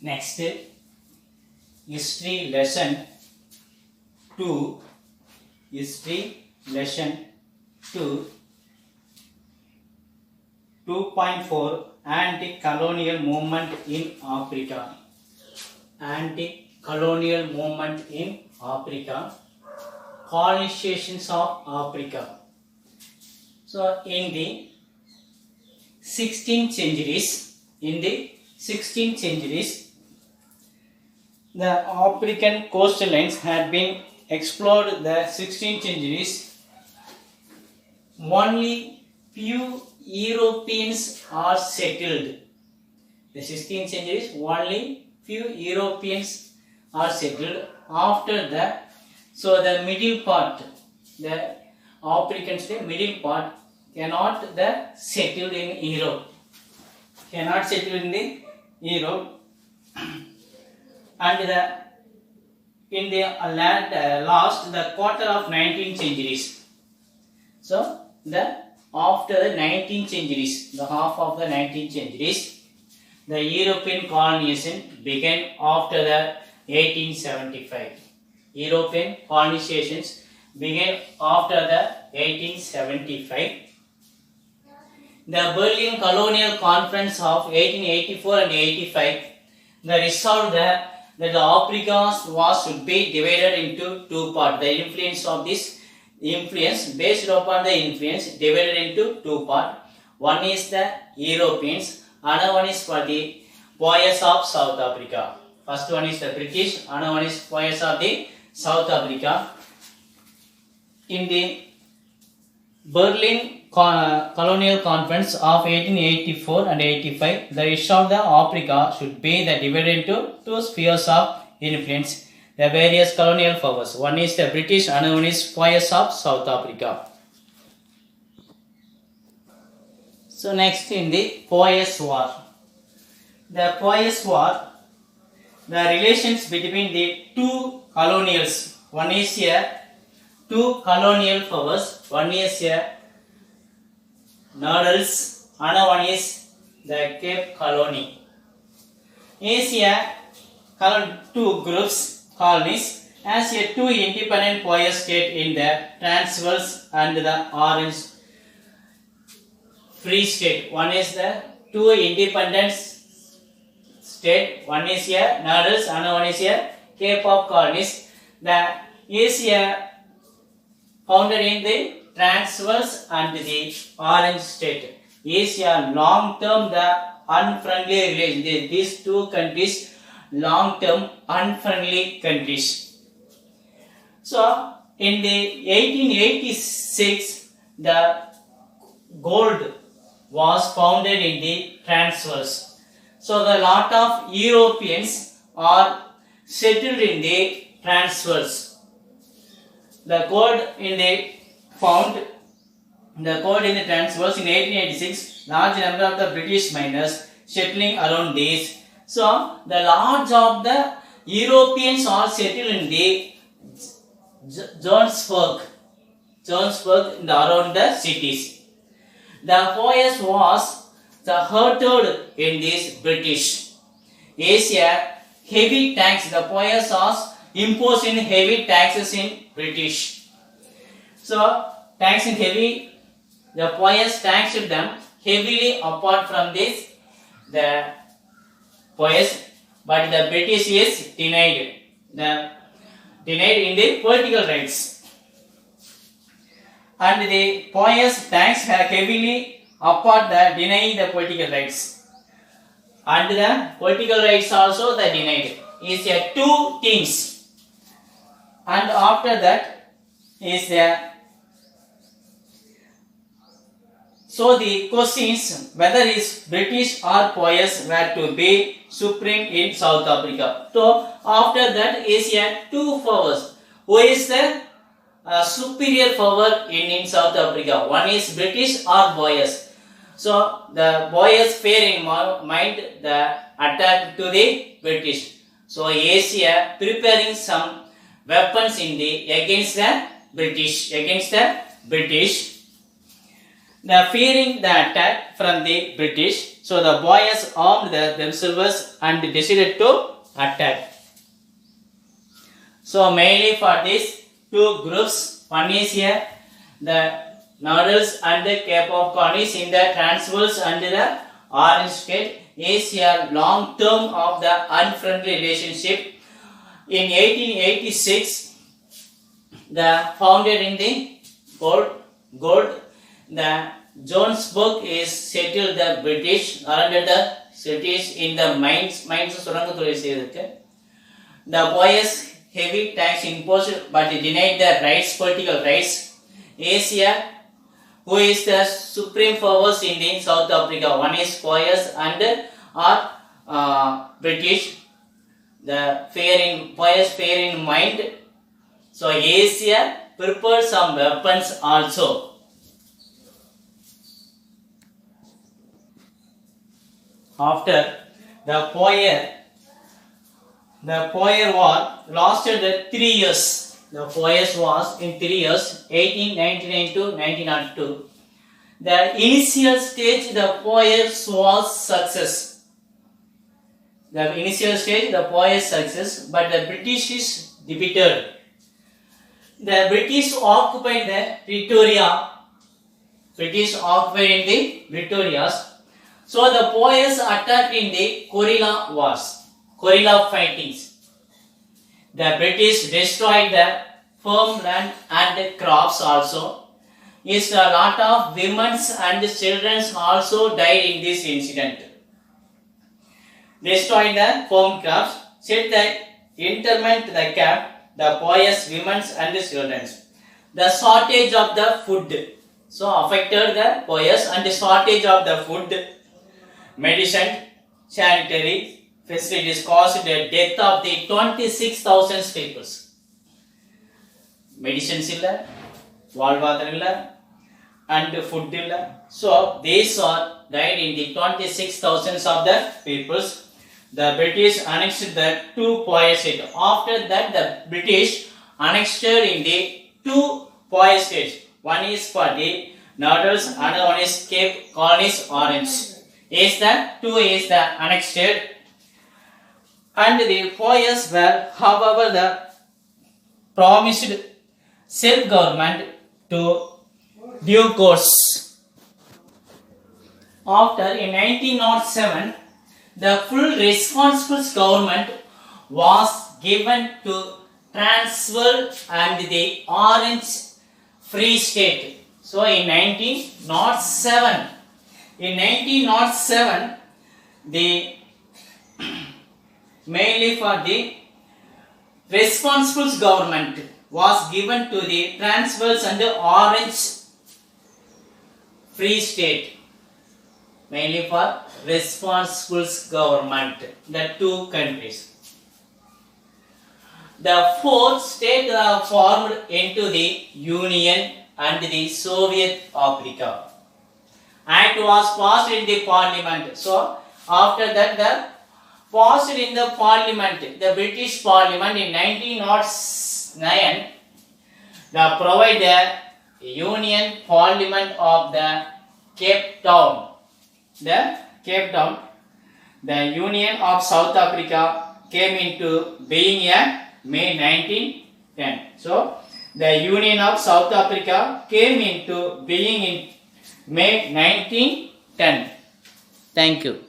Next, history lesson 2. History lesson 2. 2.4 Anti-colonial movement in Africa. Anti-colonial movement in Africa. Colonizations of Africa. So, in the 16th centuries, the African coastlines had been explored. The 16th centuries, only few Europeans are settled. The 16th centuries, only few Europeans are settled. After that, so the middle part, the Africans, the middle part cannot settle in Europe. Cannot settle in the Europe. And in the last the quarter of 19th centuries. So after the 19th centuries, the half of the 19th centuries, the European colonization began after the 1875. European colonizations began after the 1875. The Berlin Colonial Conference of 1884 and 85, the resolved that the Africa should be divided into two parts. The influence based upon the influence divided into two parts. One is the Europeans, another one is for the boys of South Africa. First one is the British, another one is boys of the South Africa. In the Berlin Colonial Conference of 1884 and 85, the issue of the Africa should be divided into two spheres of influence. The various colonial powers. One is the British, another one is boys of South Africa. So next in the Boers War. The Boers War, the relations between the two colonials. One is two colonial powers. One is Netherlands, another one is the Cape Colony. Asia, two groups, colonies, as two independent Boer states in the Transvaal and the Orange Free State. One is the two independent state. One is Netherlands, another one is Cape of Colonies. The Asia founded in the Transvaal and the Orange State. Asia long-term the unfriendly relations. These two countries long-term unfriendly countries. So in the 1886, the gold was founded in the Transvaal. So the lot of Europeans are settled in the Transvaal. The gold in the Transvaal in 1886, large number of the British miners settling around these. So the large of the Europeans are settled in the Johannesburg around the cities. The Boers was hurted in this British. Asia, heavy tax. The Boers was imposing heavy taxes in British. So tax in heavy, the Boers taxed them heavily. Apart from this, the Boers, but the British is denied in the political rights, and the Boers taxed heavily apart denying the political rights, and the political rights also the denied. Is two things, and after that is so the questions whether is British or Boers were to be supreme in South Africa. So after that is two powers. Who is the superior power in South Africa? One is British or Boers. So the Boers fear in mind the attack to the British. So Asia preparing some weapons in the against the British. The fearing the attack from the British, so the boys armed themselves and decided to attack. So mainly for these two groups, one is here the Noodles and the Cape of Colonies in the Transvaals and the Orange State is a long term of the unfriendly relationship. In 1886, the founded in the gold, the Johannesburg is settled the British surrounded the cities in the mines சுரங்கத்துறை செய்திருக்கு. The boys heavy tax imposed but denied the rights, political rights. Asia, who is the supreme powers in the South Africa, one is boys and British. The boys fear in mind. So Asia prepared some weapons also. After the Boer War lasted 3 years. The Boers was in 3 years, 1899 to 1902. The initial stage, the Boers was success. The initial stage, the Boers success, but the British is defeated. The British occupied the Pretoria. British occupied in the Pretorias. So the Boers attacked in the guerrilla wars, guerrilla fightings. The British destroyed the farmland and the crops also. Yes, a lot of women and children also died in this incident. Destroyed the farm crops, set the interment the camp, the boys, women and the children. The shortage of the food, so affected the boys and the shortage of the food, medicine, sanitary facilities caused the death of the 26,000 people. Medicines illa, வாழ்வாதாரம் illa, and food illa. So these are died in the 26,000 of the peoples. The British annexed the two Boer states. After that, the British annexed in the two Boer states. One is for the Noodles, another one is Cape Colonies Orange. Is the two is the annexed, and the Boers were, however, the promised self-government to due course. After in 1907, the full responsible government was given to Transvaal and the Orange Free State. So in 1907, the mainly for the responsible government was given to the Transvaals and the Orange Free State. Mainly for responsible government, the two countries. The fourth state formed into the Union and the Soviet Africa. Act was passed in the Parliament. So after that, the passed in the Parliament, the British Parliament in 1909, the provide the Union Parliament of the Cape Town. The Union of South Africa came into being in May 1910. So the Union of South Africa came into being in May 1910. Thank you.